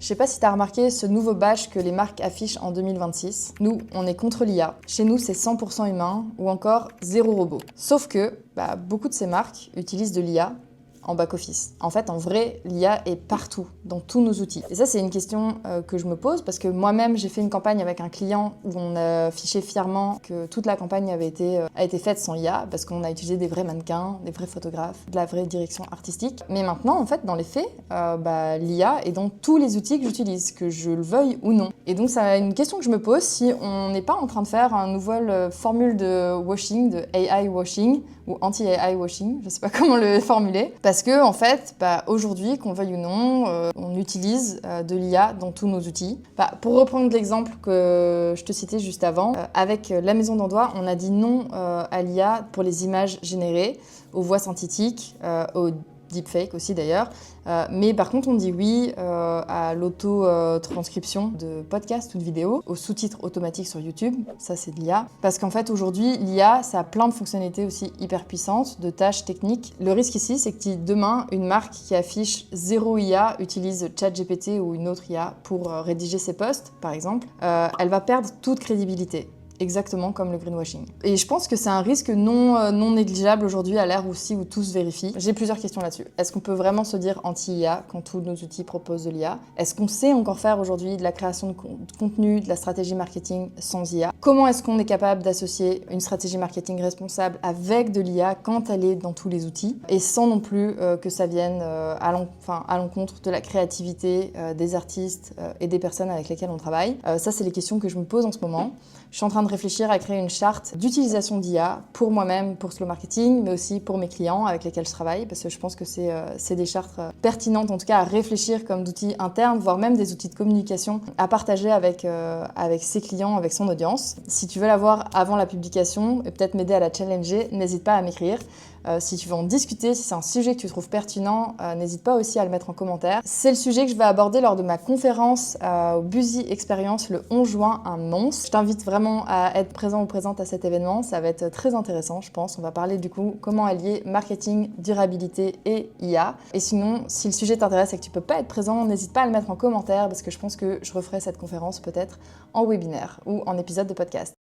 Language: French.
Je sais pas si tu as remarqué ce nouveau badge que les marques affichent en 2026. Nous, on est contre l'IA. Chez nous, c'est 100% humain ou encore zéro robot. Sauf que beaucoup de ces marques utilisent de l'IA en back-office. En fait, en vrai, l'IA est partout, dans tous nos outils. Et ça, c'est une question que je me pose parce que moi-même, j'ai fait une campagne avec un client où on a affiché fièrement que toute la campagne a été faite sans IA parce qu'on a utilisé des vrais mannequins, des vrais photographes, de la vraie direction artistique. Mais maintenant, en fait, dans les faits, l'IA est dans tous les outils que j'utilise, que je le veuille ou non. Et donc, c'est une question que je me pose si on n'est pas en train de faire une nouvelle formule de washing, de AI washing, ou anti-AI washing, je sais pas comment le formuler, parce que en fait, aujourd'hui, qu'on veuille ou non, on utilise de l'IA dans tous nos outils. Pour reprendre l'exemple que je te citais juste avant, avec la maison d'Andois, on a dit non à l'IA pour les images générées, aux voix synthétiques, aux deepfake aussi d'ailleurs, mais par contre on dit oui à l'auto-transcription de podcasts ou de vidéos, aux sous-titres automatiques sur YouTube, ça c'est de l'IA, parce qu'en fait aujourd'hui l'IA ça a plein de fonctionnalités aussi hyper puissantes, de tâches techniques. Le risque ici c'est que demain une marque qui affiche zéro IA utilise ChatGPT ou une autre IA pour rédiger ses posts par exemple, elle va perdre toute crédibilité. Exactement comme le greenwashing. Et je pense que c'est un risque non négligeable aujourd'hui à l'ère où tout se vérifie. J'ai plusieurs questions là-dessus. Est-ce qu'on peut vraiment se dire anti-IA quand tous nos outils proposent de l'IA? Est-ce qu'on sait encore faire aujourd'hui de la création de contenu, de la stratégie marketing sans IA? Comment est-ce qu'on est capable d'associer une stratégie marketing responsable avec de l'IA quand elle est dans tous les outils et sans non plus que ça vienne à l'encontre de la créativité des artistes et des personnes avec lesquelles on travaille? Ça, c'est les questions que je me pose en ce moment. Je suis en train de réfléchir à créer une charte d'utilisation d'IA pour moi-même, pour Slow Marketing, mais aussi pour mes clients avec lesquels je travaille, parce que je pense que c'est des chartes pertinentes, en tout cas à réfléchir comme d'outils internes, voire même des outils de communication à partager avec ses clients, avec son audience. Si tu veux l'avoir avant la publication et peut-être m'aider à la challenger, n'hésite pas à m'écrire. Si tu veux en discuter, si c'est un sujet que tu trouves pertinent, n'hésite pas aussi à le mettre en commentaire. C'est le sujet que je vais aborder lors de ma conférence au Busy Experience le 11 juin à Mons. Je t'invite vraiment à être présent ou présente à cet événement, ça va être très intéressant je pense. On va parler du coup comment allier marketing, durabilité et IA. Et sinon, si le sujet t'intéresse et que tu peux pas être présent, n'hésite pas à le mettre en commentaire parce que je pense que je referai cette conférence peut-être en webinaire ou en épisode de podcast.